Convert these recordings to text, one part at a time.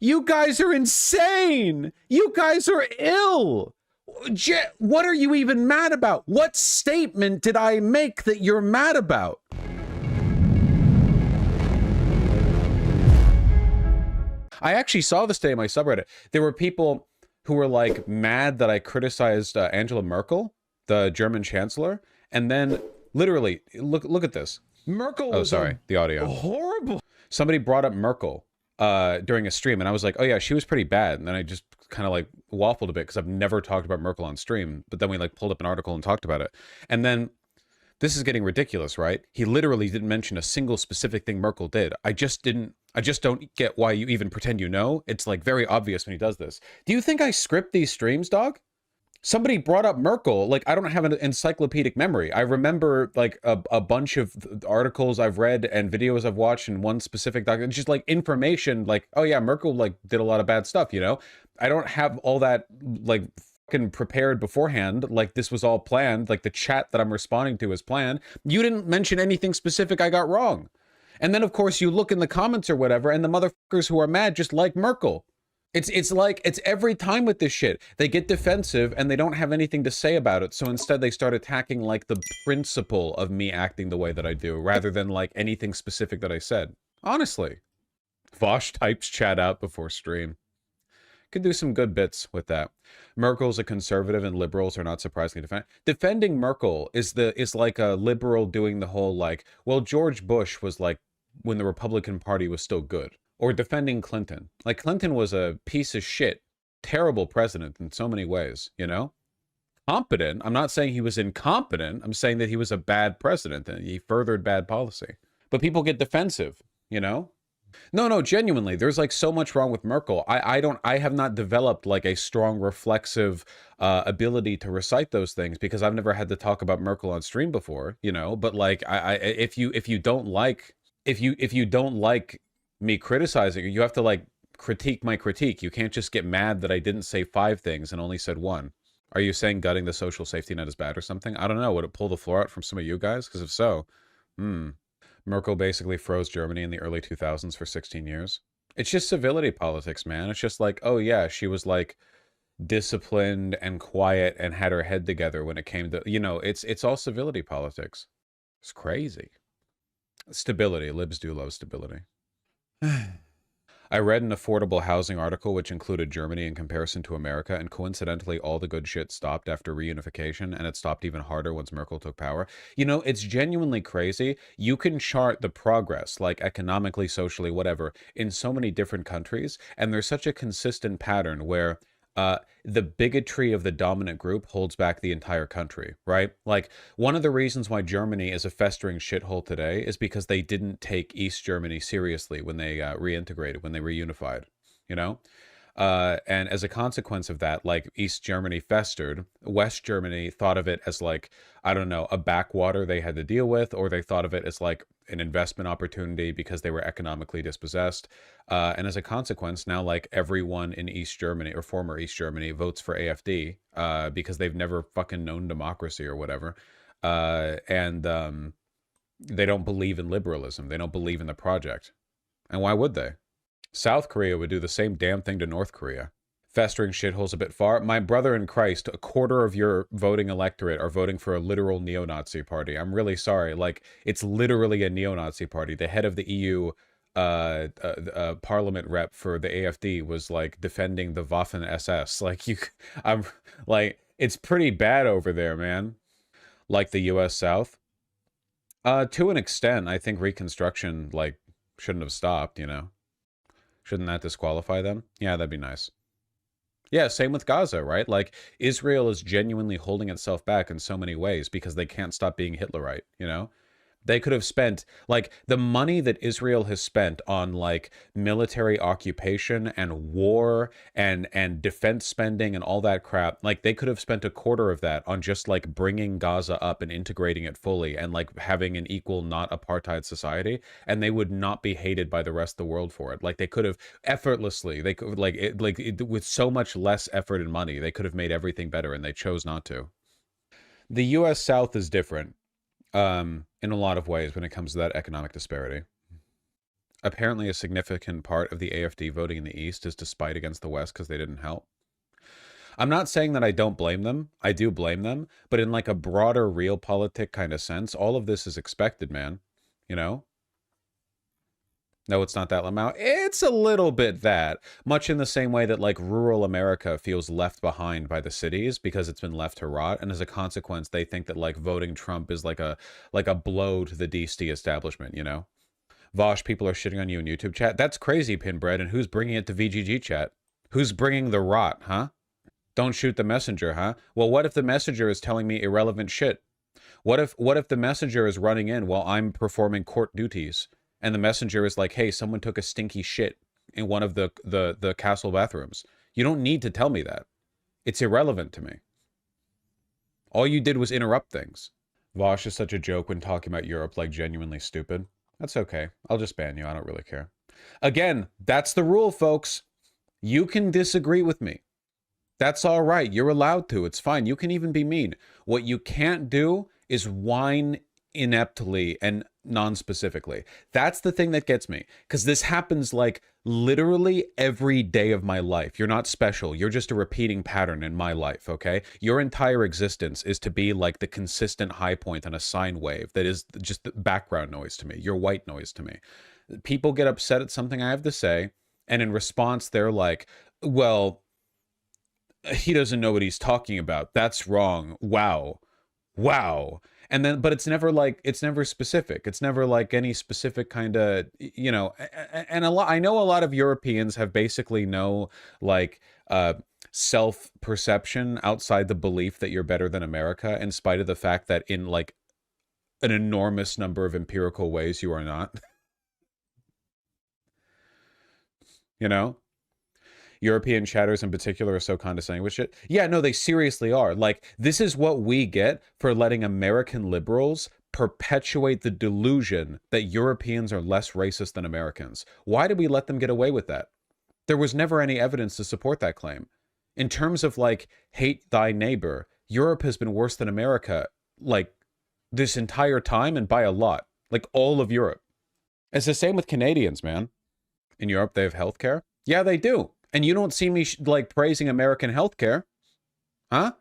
You guys are insane. You guys are ill. What are you even mad about? What statement did I make that you're mad about? I actually saw this today in my subreddit. There were people who were like mad that I criticized Angela Merkel, the German chancellor, and then literally look at this. Merkel. Oh, sorry, the audio. Horrible. Somebody brought up Merkel during a stream, and I was like, oh yeah, she was pretty bad. And then I just kind of like waffled a bit because I've never talked about Merkel on stream. But then we like pulled up an article and talked about it, and then. This is getting ridiculous, right? He literally didn't mention a single specific thing Merkel did. I just don't get why you even pretend you know. It's like very obvious when he does this. Do you think I script these streams, dog? Somebody brought up Merkel. Like, I don't have an encyclopedic memory. I remember like a bunch of articles I've read and videos I've watched and one specific document, just like information like, oh yeah, Merkel like did a lot of bad stuff, you know? I don't have all that like prepared beforehand, like this was all planned, like the chat that I'm responding to is planned. You didn't mention anything specific I got wrong. And then of course you look in the comments or whatever and the motherfuckers who are mad just like Merkel. It's like, it's every time with this shit. They get defensive and they don't have anything to say about it. So instead they start attacking like the principle of me acting the way that I do rather than like anything specific that I said. Honestly. Vaush types chat out before stream. Could do some good bits with that. Merkel's a conservative and liberals are not surprisingly defending Merkel is like a liberal doing the whole like, well, George Bush was like when the Republican Party was still good. Or defending Clinton. Like Clinton was a piece of shit, terrible president in so many ways, you know? Competent. I'm not saying he was incompetent. I'm saying that he was a bad president and he furthered bad policy. But people get defensive, you know? No, genuinely, there's like so much wrong with Merkel. I have not developed like a strong reflexive ability to recite those things because I've never had to talk about Merkel on stream before, you know. But like, if you don't like me criticizing, you have to like critique my critique. You can't just get mad that I didn't say 5 things and only said 1. Are you saying gutting the social safety net is bad or something? I don't know. Would it pull the floor out from some of you guys? Because if so, Merkel basically froze Germany in the early 2000s for 16 years. It's just civility politics, man. It's just like, oh yeah, she was like disciplined and quiet and had her head together when it came to, you know, it's all civility politics. It's crazy. Stability. Libs do love stability. I read an affordable housing article which included Germany in comparison to America, and coincidentally all the good shit stopped after reunification, and it stopped even harder once Merkel took power. You know, it's genuinely crazy. You can chart the progress, like economically, socially, whatever, in so many different countries, and there's such a consistent pattern where the bigotry of the dominant group holds back the entire country, right? Like, one of the reasons why Germany is a festering shithole today is because they didn't take East Germany seriously when they reintegrated, when they reunified, you know? And as a consequence of that, like, East Germany festered. West Germany thought of it as like, I don't know, a backwater they had to deal with, or they thought of it as like an investment opportunity because they were economically dispossessed. And as a consequence, now like everyone in East Germany or former East Germany votes for AfD because they've never fucking known democracy or whatever. And they don't believe in liberalism. They don't believe in the project. And why would they? South Korea would do the same damn thing to North Korea. Festering shitholes a bit far. My brother in Christ, a quarter of your voting electorate are voting for a literal neo-Nazi party. I'm really sorry. Like, it's literally a neo-Nazi party. The head of the EU parliament rep for the AfD was like defending the Waffen SS. Like, I'm like, it's pretty bad over there, man. Like the US South. To an extent, I think Reconstruction, like, shouldn't have stopped, you know? Shouldn't that disqualify them? Yeah, that'd be nice. Yeah, same with Gaza, right? Like, Israel is genuinely holding itself back in so many ways because they can't stop being Hitlerite, you know? They could have spent, like, the money that Israel has spent on, like, military occupation and war and defense spending and all that crap. Like, they could have spent a quarter of that on just, like, bringing Gaza up and integrating it fully and, like, having an equal, not apartheid society. And they would not be hated by the rest of the world for it. Like, they could have effortlessly, they could, with so much less effort and money, they could have made everything better, and they chose not to. The U.S. South is different. In a lot of ways when it comes to that economic disparity. Apparently a significant part of the AfD voting in the East is to spite against the West because they didn't help. I'm not saying that I don't blame them. I do blame them. But in like a broader realpolitik kind of sense, all of this is expected, man. You know? No, it's not that, Lamau. It's a little bit that. Much in the same way that like rural America feels left behind by the cities because it's been left to rot. And as a consequence, they think that like voting Trump is like a blow to the DC establishment, you know? Vaush, people are shitting on you in YouTube chat. That's crazy, Pinbread. And who's bringing it to VGG chat? Who's bringing the rot, huh? Don't shoot the messenger, huh? Well, what if the messenger is telling me irrelevant shit? What if the messenger is running in while I'm performing court duties, and the messenger is like, hey, someone took a stinky shit in one of the castle bathrooms? You don't need to tell me that. It's irrelevant to me. All you did was interrupt things. Vaush is such a joke when talking about Europe, like genuinely stupid. That's okay. I'll just ban you. I don't really care. Again, that's the rule, folks. You can disagree with me. That's all right. You're allowed to. It's fine. You can even be mean. What you can't do is whine ineptly and non-specifically. That's the thing that gets me. Because this happens like literally every day of my life. You're not special. You're just a repeating pattern in my life, okay? Your entire existence is to be like the consistent high point on a sine wave that is just the background noise to me. Your white noise to me. People get upset at something I have to say, and in response, they're like, well, he doesn't know what he's talking about. That's wrong. Wow. Wow. And then, but it's never like, it's never specific. It's never like any specific kind of, you know, and I know a lot of Europeans have basically no like self-perception outside the belief that you're better than America, in spite of the fact that in like an enormous number of empirical ways you are not. You know? European chatters in particular are so condescending with shit. Yeah, no, they seriously are. Like, this is what we get for letting American liberals perpetuate the delusion that Europeans are less racist than Americans. Why did we let them get away with that? There was never any evidence to support that claim. In terms of, like, hate thy neighbor, Europe has been worse than America, like, this entire time and by a lot. Like, all of Europe. It's the same with Canadians, man. In Europe, they have healthcare. Yeah, they do. And you don't see me like praising American healthcare, huh?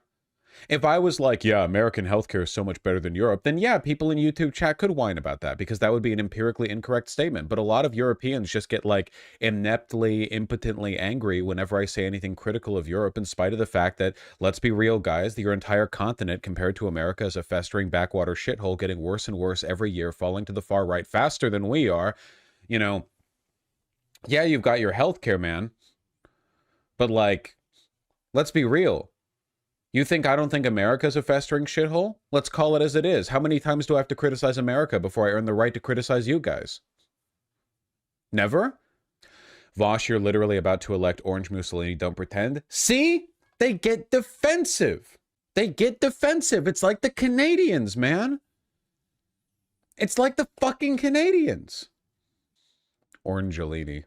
If I was like, yeah, American healthcare is so much better than Europe, then yeah, people in YouTube chat could whine about that because that would be an empirically incorrect statement. But a lot of Europeans just get like ineptly, impotently angry whenever I say anything critical of Europe, in spite of the fact that, let's be real, guys, your entire continent compared to America is a festering backwater shithole getting worse and worse every year, falling to the far right faster than we are. You know, yeah, you've got your healthcare, man. But, like, let's be real. You think I don't think America's a festering shithole? Let's call it as it is. How many times do I have to criticize America before I earn the right to criticize you guys? Never? Vaush, you're literally about to elect Orange Mussolini. Don't pretend. See? They get defensive. They get defensive. It's like the Canadians, man. It's like the fucking Canadians. Orangelini.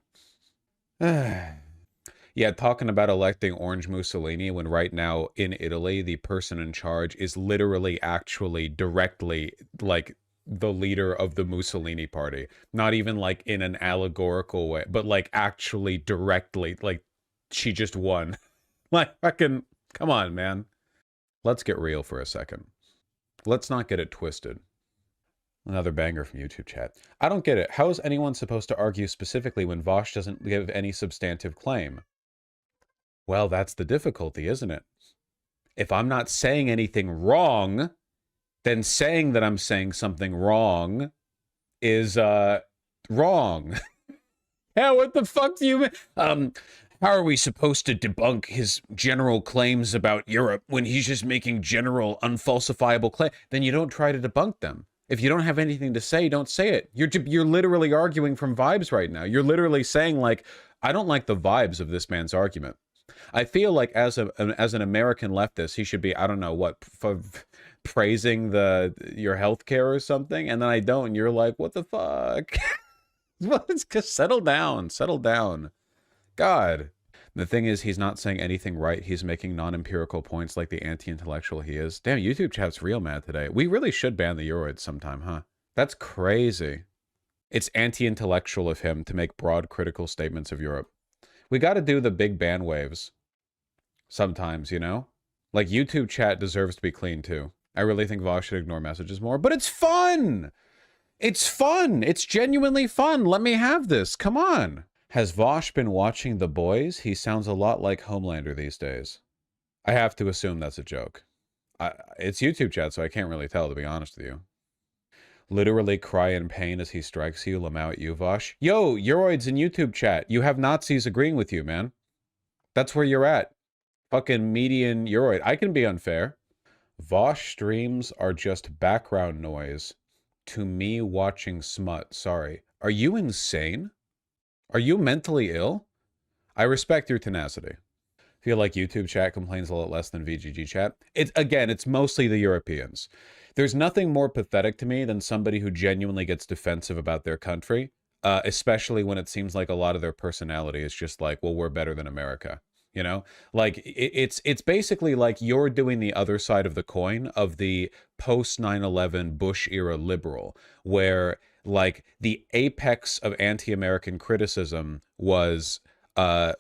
Yeah, talking about electing Orange Mussolini when right now in Italy, the person in charge is literally actually directly like the leader of the Mussolini party. Not even like in an allegorical way, but like actually directly, like she just won. Like fucking, come on, man. Let's get real for a second. Let's not get it twisted. Another banger from YouTube chat. I don't get it. How is anyone supposed to argue specifically when Vaush doesn't give any substantive claim? Well, that's the difficulty, isn't it? If I'm not saying anything wrong, then saying that I'm saying something wrong is, wrong. Yeah, what the fuck do you mean? How are we supposed to debunk his general claims about Europe when he's just making general, unfalsifiable claims? Then you don't try to debunk them. If you don't have anything to say, don't say it. You're literally arguing from vibes right now. You're literally saying, like, I don't like the vibes of this man's argument. I feel like as an American leftist, he should be, I don't know what, praising your healthcare or something, and then I don't, and you're like, what the fuck? Well, it's just settle down, settle down. God. The thing is, he's not saying anything right. He's making non-empirical points like the anti-intellectual he is. Damn, YouTube chat's real mad today. We really should ban the Euroids sometime, huh? That's crazy. It's anti-intellectual of him to make broad critical statements of Europe. We got to do the big band waves sometimes, you know? Like, YouTube chat deserves to be clean, too. I really think Vaush should ignore messages more, but it's fun! It's fun! It's genuinely fun! Let me have this! Come on! Has Vaush been watching The Boys? He sounds a lot like Homelander these days. I have to assume that's a joke. It's YouTube chat, so I can't really tell, to be honest with you. Literally cry in pain as he strikes you, Lamau at you, Vaush. Yo, Euroids in YouTube chat. You have Nazis agreeing with you, man. That's where you're at. Fucking median Euroid. I can be unfair. Vaush streams are just background noise to me watching smut. Sorry. Are you insane? Are you mentally ill? I respect your tenacity. Feel like YouTube chat complains a lot less than VGG chat. It's mostly the Europeans. There's nothing more pathetic to me than somebody who genuinely gets defensive about their country, especially when it seems like a lot of their personality is just like, well, we're better than America. You know, like it's basically like you're doing the other side of the coin of the post 9/11 Bush era liberal, where like the apex of anti-American criticism was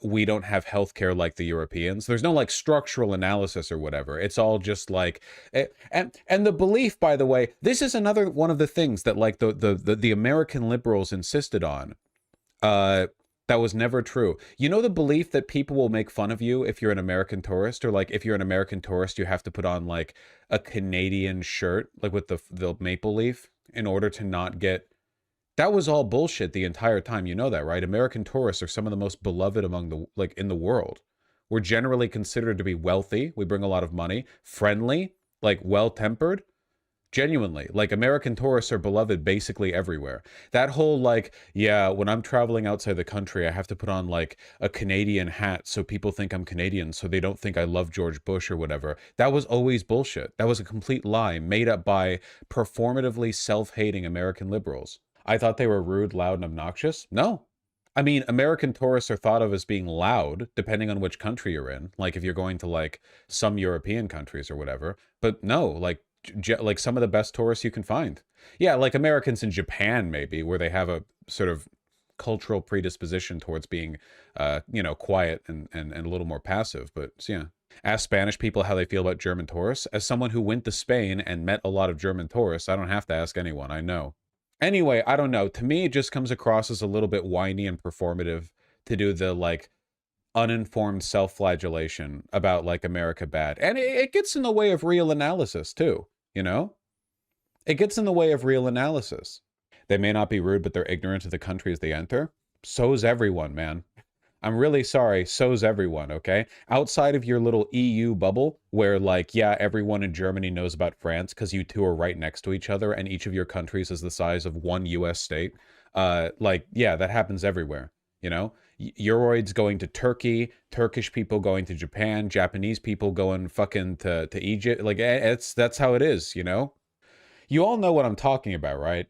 we don't have healthcare like the Europeans. There's no like structural analysis or whatever. It's all just like, and the belief, by the way, this is another one of the things that like the American liberals insisted on. That was never true. You know, the belief that people will make fun of you if you're an American tourist, or like if you're an American tourist, you have to put on like a Canadian shirt, like with the maple leaf, in order to not get. That was all bullshit the entire time. You know that, right? American tourists are some of the most beloved among the, like, in the world. We're generally considered to be wealthy. We bring a lot of money, friendly, like well-tempered. Genuinely, like American tourists are beloved basically everywhere. That whole like, yeah, when I'm traveling outside the country, I have to put on like a Canadian hat so people think I'm Canadian, so they don't think I love George Bush or whatever. That was always bullshit. That was a complete lie made up by performatively self-hating American liberals. I thought they were rude, loud, and obnoxious. No. I mean, American tourists are thought of as being loud, depending on which country you're in. Like, if you're going to, like, some European countries or whatever. But no, like some of the best tourists you can find. Yeah, like Americans in Japan, maybe, where they have a sort of cultural predisposition towards being, you know, quiet and a little more passive. But, so, yeah. Ask Spanish people how they feel about German tourists. As someone who went to Spain and met a lot of German tourists, I don't have to ask anyone. I know. Anyway, I don't know. To me, it just comes across as a little bit whiny and performative to do the, like, uninformed self-flagellation about, like, America bad. And it gets in the way of real analysis, too, you know? It gets in the way of real analysis. They may not be rude, but they're ignorant of the countries they enter. So's everyone, man. I'm really sorry, so's everyone, okay? Outside of your little EU bubble, where, like, yeah, everyone in Germany knows about France because you two are right next to each other and each of your countries is the size of one US state. Like, yeah, that happens everywhere, you know? Euroids going to Turkey, Turkish people going to Japan, Japanese people going fucking to Egypt. Like, that's how it is, you know? You all know what I'm talking about, right?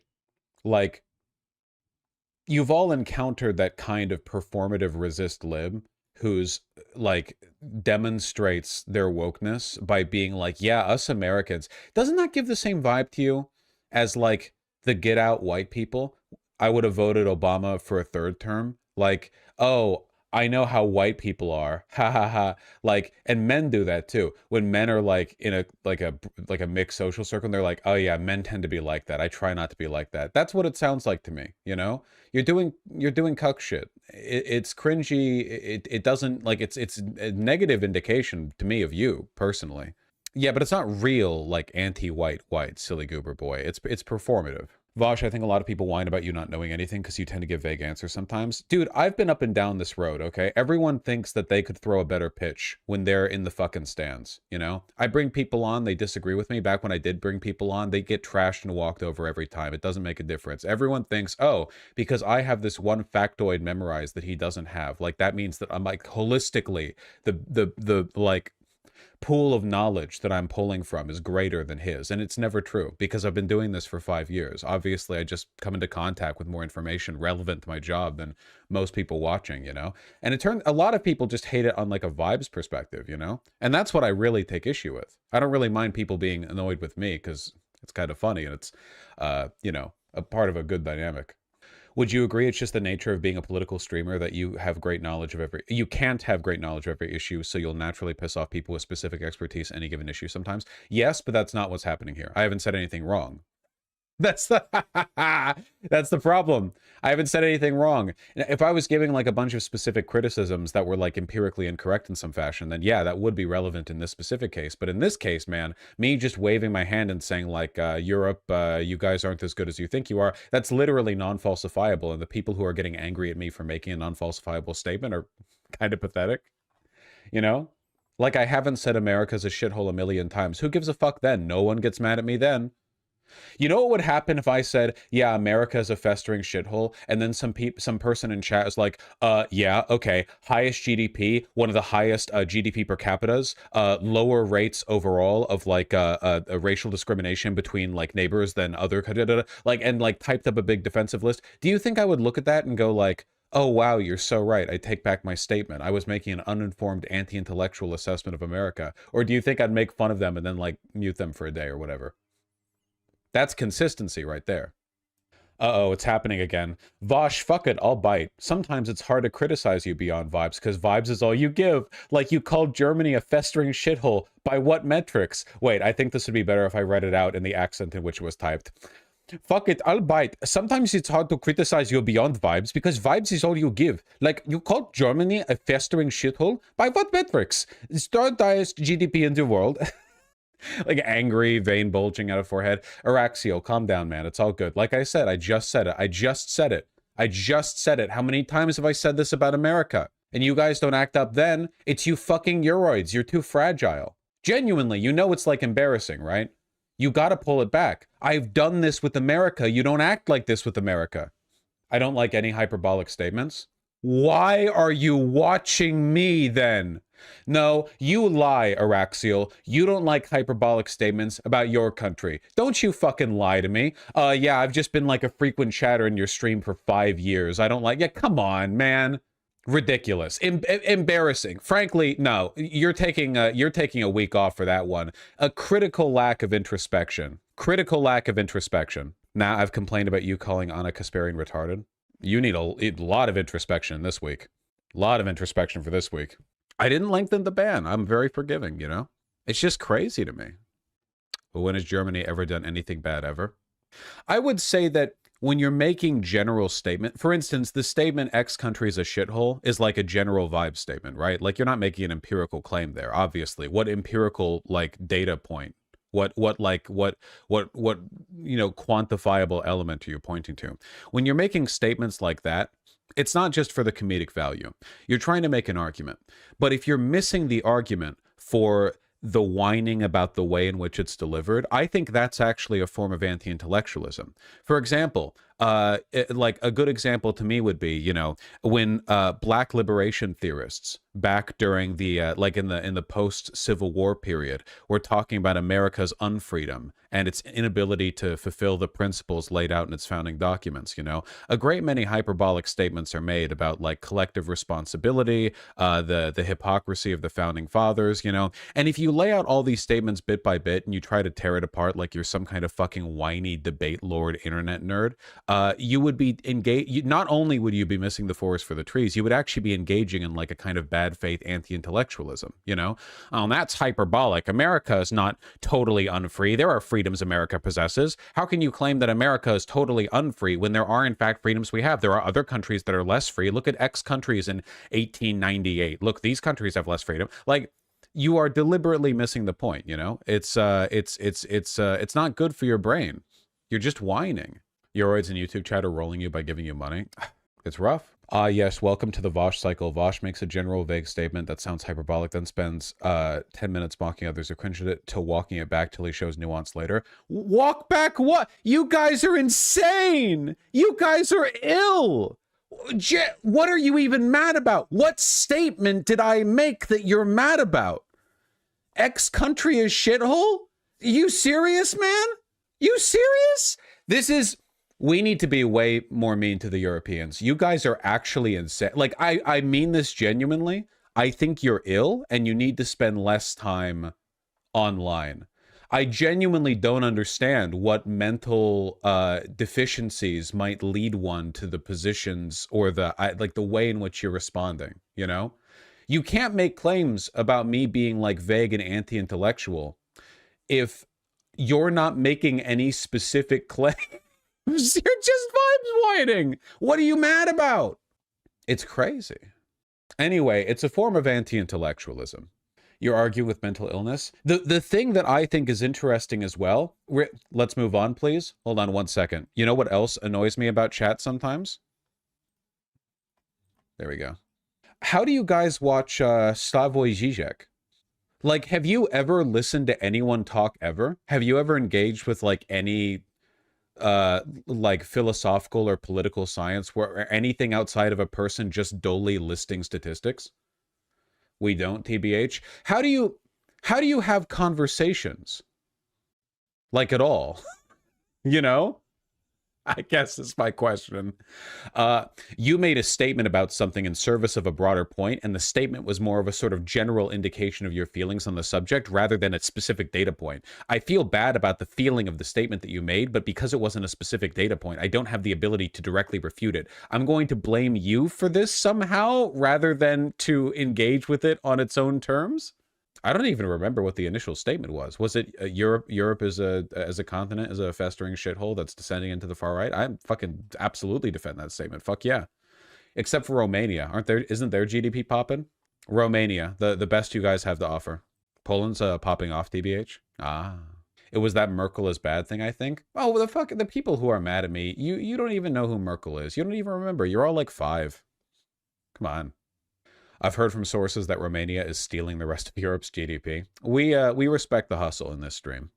Like, you've all encountered that kind of performative resist lib who's like demonstrates their wokeness by being like, yeah, us Americans. Doesn't that give the same vibe to you as like the get out white people? I would have voted Obama for a third term. Like, oh, I know how white people are. Ha ha ha. Like, and men do that too. When men are like in a mixed social circle, and they're like, oh yeah, men tend to be like that. I try not to be like that. That's what it sounds like to me, you know? You're doing cuck shit. It's cringy. It doesn't, like, it's a negative indication to me of you personally. Yeah, but it's not real, like, anti-white, silly goober boy. It's performative. Vaush, I think a lot of people whine about you not knowing anything because you tend to give vague answers sometimes. Dude, I've been up and down this road, okay? Everyone thinks that they could throw a better pitch when they're in the fucking stands, you know? I bring people on, they disagree with me. Back when I did bring people on, they get trashed and walked over every time. It doesn't make a difference. Everyone thinks, oh, because I have this one factoid memorized that he doesn't have, like, that means that I'm, like, holistically, the like, pool of knowledge that I'm pulling from is greater than his. And it's never true because I've been doing this for 5 years. Obviously, I just come into contact with more information relevant to my job than most people watching, you know? And it turned, a lot of people just hate it on like a vibes perspective, you know? And that's what I really take issue with. I don't really mind people being annoyed with me because it's kind of funny and it's, you know, a part of a good dynamic. Would you agree it's just the nature of being a political streamer that you have great knowledge of you can't have great knowledge of every issue, so you'll naturally piss off people with specific expertise any given issue sometimes? Yes, but that's not what's happening here. I haven't said anything wrong. That's the that's the problem. I haven't said anything wrong. If I was giving like a bunch of specific criticisms that were like empirically incorrect in some fashion, then yeah, that would be relevant in this specific case. But in this case, man, me just waving my hand and saying like, Europe, you guys aren't as good as you think you are, that's literally non-falsifiable. And the people who are getting angry at me for making a non-falsifiable statement are kind of pathetic, you know? Like, I haven't said America's a shithole a million times. Who gives a fuck then? No one gets mad at me then. You know what would happen if I said, yeah, America is a festering shithole, and then some person in chat is like, yeah, okay, highest GDP, one of the highest GDP per capitas, lower rates overall of like a racial discrimination between like neighbors than other, like, and like typed up a big defensive list. Do you think I would look at that and go like, oh, wow, you're so right, I take back my statement, I was making an uninformed anti-intellectual assessment of America? Or do you think I'd make fun of them and then like mute them for a day or whatever? That's consistency right there. Uh-oh, it's happening again. Vaush, fuck it, I'll bite. Sometimes it's hard to criticize you beyond vibes, because vibes is all you give. Like you called Germany a festering shithole. By what metrics? Wait, I think this would be better if I read it out in the accent in which it was typed. Fuck it, I'll bite. Sometimes it's hard to criticize you beyond vibes, because vibes is all you give. Like, you called Germany a festering shithole? By what metrics? It's third highest GDP in the world. Like angry, vein bulging out of forehead. Araxio, calm down, man. It's all good. Like I said, I just said it. I just said it. I just said it. How many times have I said this about America? And you guys don't act up then? It's you fucking Euroids. You're too fragile. Genuinely, you know it's like embarrassing, right? You gotta pull it back. I've done this with America. You don't act like this with America. I don't like any hyperbolic statements. Why are you watching me then? No, you lie, Araxial. You don't like hyperbolic statements about your country. Don't you fucking lie to me. Yeah, I've just been like a frequent chatter in your stream for 5 years. I don't like... Yeah, come on, man. Ridiculous. Embarrassing. Frankly, no. You're taking a week off for that one. A critical lack of introspection. Critical lack of introspection. Now, I've complained about you calling Anna Kasparian retarded. You need a lot of introspection this week. A lot of introspection for this week. I didn't lengthen the ban. I'm very forgiving, you know? It's just crazy to me. But when has Germany ever done anything bad ever? I would say that when you're making general statement, for instance, the statement X country is a shithole is like a general vibe statement, right? Like you're not making an empirical claim there, obviously. What empirical like data point? What you know, quantifiable element are you pointing to? When you're making statements like that, it's not just for the comedic value. You're trying to make an argument. But if you're missing the argument for the whining about the way in which it's delivered, I think that's actually a form of anti-intellectualism. For example, like a good example to me would be, you know, when black liberation theorists back during the like in the post-Civil War period were talking about America's unfreedom and its inability to fulfill the principles laid out in its founding documents. You know, a great many hyperbolic statements are made about like collective responsibility, the hypocrisy of the founding fathers, you know. And if you lay out all these statements bit by bit and you try to tear it apart like you're some kind of fucking whiny debate lord internet nerd, you would be engaged. Not only would you be missing the forest for the trees, you would actually be engaging in like a kind of bad faith anti-intellectualism, you know? Oh, that's hyperbolic. America is not totally unfree. There are freedoms America possesses. How can you claim that America is totally unfree when there are in fact freedoms we have? There are other countries that are less free. Look at X countries in 1898. Look, these countries have less freedom. Like, you are deliberately missing the point, you know? It's not good for your brain. You're just whining. Euroids and YouTube chat are rolling you by giving you money. It's rough. Yes, welcome to the Vaush cycle. Vaush makes a general vague statement that sounds hyperbolic, then spends 10 minutes mocking others who cringe at it, till walking it back till he shows nuance later. Walk back what? You guys are insane! You guys are ill! What are you even mad about? What statement did I make that you're mad about? X country is shithole? You serious, man? You serious? This is... We need to be way more mean to the Europeans. You guys are actually insane. Like, I mean this genuinely. I think you're ill and you need to spend less time online. I genuinely don't understand what mental deficiencies might lead one to the positions or the like the way in which you're responding, you know? You can't make claims about me being like vague and anti-intellectual if you're not making any specific claims. You're just vibes whining. What are you mad about? It's crazy. Anyway, it's a form of anti-intellectualism. You're arguing with mental illness. The thing that I think is interesting as well, let's move on, please. Hold on 1 second. You know what else annoys me about chat sometimes? There we go. How do you guys watch Slavoj Žižek? Like, have you ever listened to anyone talk ever? Have you ever engaged with like any like philosophical or political science where anything outside of a person just dully listing statistics? We don't, TBH. How do you have conversations? Like at all? You know? I guess is my question. You made a statement about something in service of a broader point, and the statement was more of a sort of general indication of your feelings on the subject rather than a specific data point. I feel bad about the feeling of the statement that you made, but because it wasn't a specific data point, I don't have the ability to directly refute it. I'm going to blame you for this somehow rather than to engage with it on its own terms. I don't even remember what the initial statement was. Was it Europe as a continent is a festering shithole that's descending into the far right? I fucking absolutely defend that statement. Fuck yeah. Except for Romania. Isn't their GDP popping? Romania, the best you guys have to offer. Poland's popping off, TBH. Ah. It was that Merkel is bad thing, I think. Oh, the people who are mad at me, you don't even know who Merkel is. You don't even remember. You're all like 5. Come on. I've heard from sources that Romania is stealing the rest of Europe's GDP. We respect the hustle in this stream.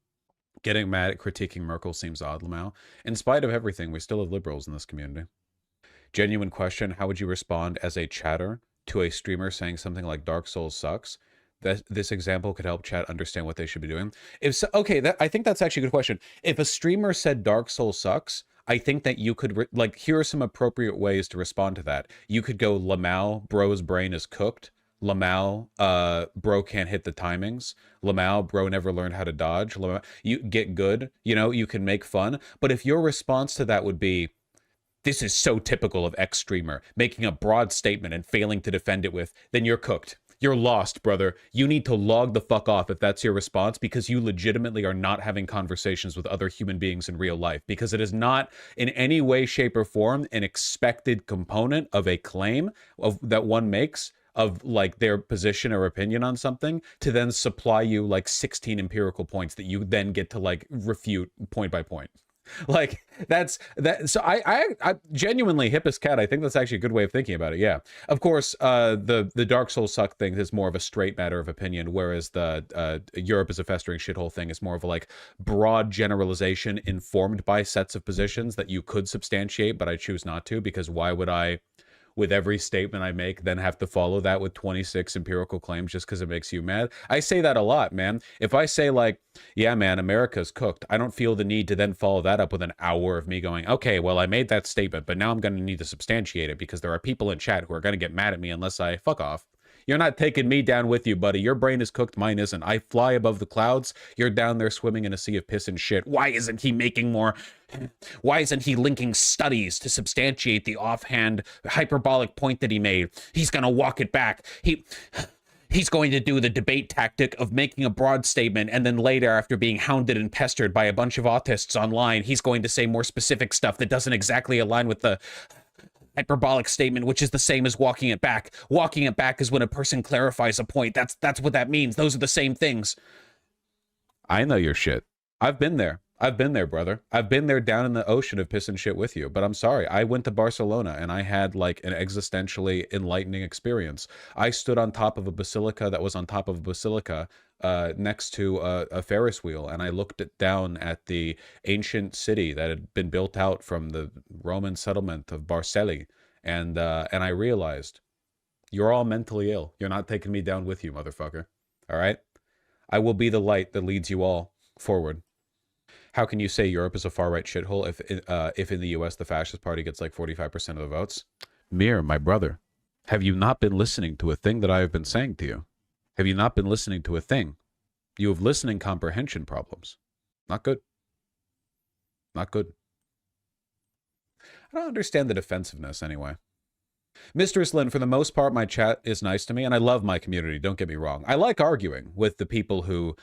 Getting mad at critiquing Merkel seems odd, Lamau. In spite of everything, we still have liberals in this community. Genuine question, how would you respond as a chatter to a streamer saying something like Dark Souls sucks? This example could help chat understand what they should be doing. I think that's actually a good question. If a streamer said Dark Souls sucks, I think that you could, here are some appropriate ways to respond to that. You could go, Lamau, bro's brain is cooked. Lamau, bro can't hit the timings. Lamau, bro never learned how to dodge. Lamau, you get good, you can make fun. But if your response to that would be, this is so typical of X streamer, making a broad statement and failing to defend it with, then you're cooked. You're lost, brother. You need to log the fuck off if that's your response, because you legitimately are not having conversations with other human beings in real life, because it is not in any way, shape, or form an expected component of a claim that one makes of like their position or opinion on something to then supply you like 16 empirical points that you then get to like refute point by point. Like that's that. So I genuinely, hippest cat, I think that's actually a good way of thinking about it. Yeah, of course, the Dark Souls suck thing is more of a straight matter of opinion, whereas the Europe is a festering shithole thing is more of a like broad generalization informed by sets of positions that you could substantiate, but I choose not to, because why would I, with every statement I make, then have to follow that with 26 empirical claims just because it makes you mad? I say that a lot, man. If I say like, yeah, man, America's cooked, I don't feel the need to then follow that up with an hour of me going, okay, well, I made that statement, but now I'm going to need to substantiate it because there are people in chat who are going to get mad at me unless I fuck off. You're not taking me down with you, buddy. Your brain is cooked, mine isn't. I fly above the clouds. You're down there swimming in a sea of piss and shit. Why isn't he making more? Why isn't he linking studies to substantiate the offhand hyperbolic point that he made? He's going to walk it back. He's going to do the debate tactic of making a broad statement, and then later, after being hounded and pestered by a bunch of autists online, he's going to say more specific stuff that doesn't exactly align with the hyperbolic statement, which is the same as walking it back. Walking it back is when a person clarifies a point. That's what that means. Those are the same things. I know your shit. I've been there. I've been there, brother. I've been there down in the ocean of piss and shit with you. But I'm sorry. I went to Barcelona and I had like an existentially enlightening experience. I stood on top of a basilica that was on top of a basilica next to a Ferris wheel, and I looked down at the ancient city that had been built out from the Roman settlement of Barcelona, and I realized, you're all mentally ill. You're not taking me down with you, motherfucker. All right? I will be the light that leads you all forward. How can you say Europe is a far-right shithole if in the US the fascist party gets like 45% of the votes? Mir, my brother, have you not been listening to a thing that I have been saying to you? Have you not been listening to a thing? You have listening comprehension problems. Not good. Not good. I don't understand the defensiveness anyway. Mistress Lynn, for the most part, my chat is nice to me, and I love my community, don't get me wrong. I like arguing with the people who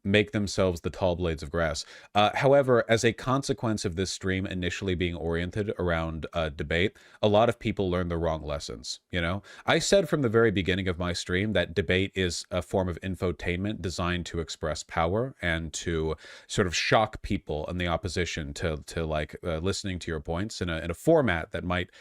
make themselves the tall blades of grass. However, as a consequence of this stream initially being oriented around debate, a lot of people learn the wrong lessons, you know? I said from the very beginning of my stream that debate is a form of infotainment designed to express power and to sort of shock people in the opposition to listening to your points in a format that might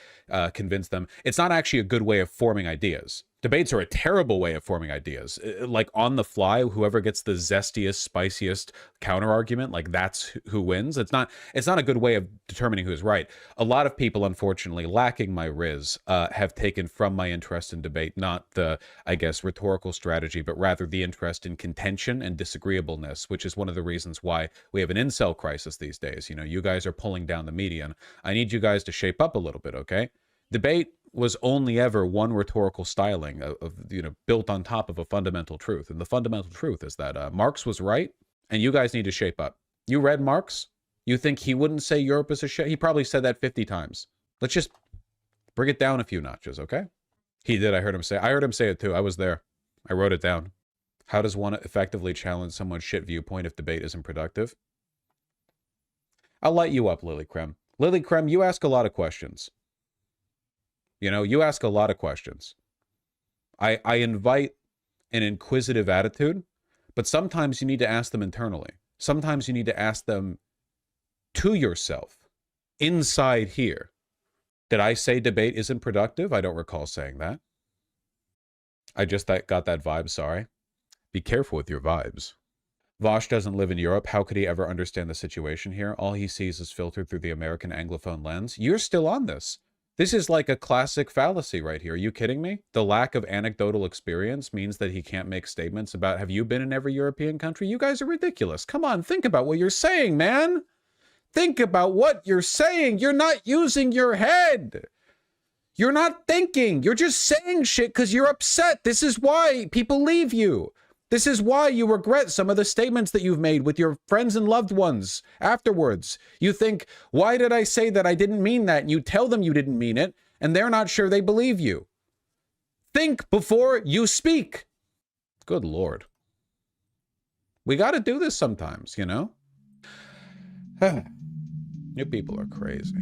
convince them. It's not actually a good way of forming ideas. Debates are a terrible way of forming ideas. Like on the fly, whoever gets the zestiest, spiciest counter argument, like that's who wins. It's not a good way of determining who's right. A lot of people, unfortunately, lacking my riz, have taken from my interest in debate, not the, I guess, rhetorical strategy, but rather the interest in contention and disagreeableness, which is one of the reasons why we have an incel crisis these days. You know, you guys are pulling down the median. I need you guys to shape up a little bit, okay? Debate was only ever one rhetorical styling of built on top of a fundamental truth. And the fundamental truth is that Marx was right, and you guys need to shape up. You read Marx? You think he wouldn't say Europe is a shit? He probably said that 50 times. Let's just bring it down a few notches, okay? He did, I heard him say it too. I was there. I wrote it down. How does one effectively challenge someone's shit viewpoint if debate isn't productive? I'll light you up, Lily Krem. Lily Krem, you ask a lot of questions. You know, you ask a lot of questions. I invite an inquisitive attitude, but sometimes you need to ask them internally. Sometimes you need to ask them to yourself, inside here. Did I say debate isn't productive? I don't recall saying that. I just got that vibe, sorry. Be careful with your vibes. Vaush doesn't live in Europe. How could he ever understand the situation here? All he sees is filtered through the American Anglophone lens. You're still on this. This is like a classic fallacy right here. Are you kidding me? The lack of anecdotal experience means that he can't make statements about, have you been in every European country? You guys are ridiculous. Come on, think about what you're saying, man. Think about what you're saying. You're not using your head. You're not thinking. You're just saying shit because you're upset. This is why people leave you. This is why you regret some of the statements that you've made with your friends and loved ones afterwards. You think, why did I say that? I didn't mean that. And you tell them you didn't mean it, and they're not sure they believe you. Think before you speak. Good Lord. We got to do this sometimes, you know? You people are crazy.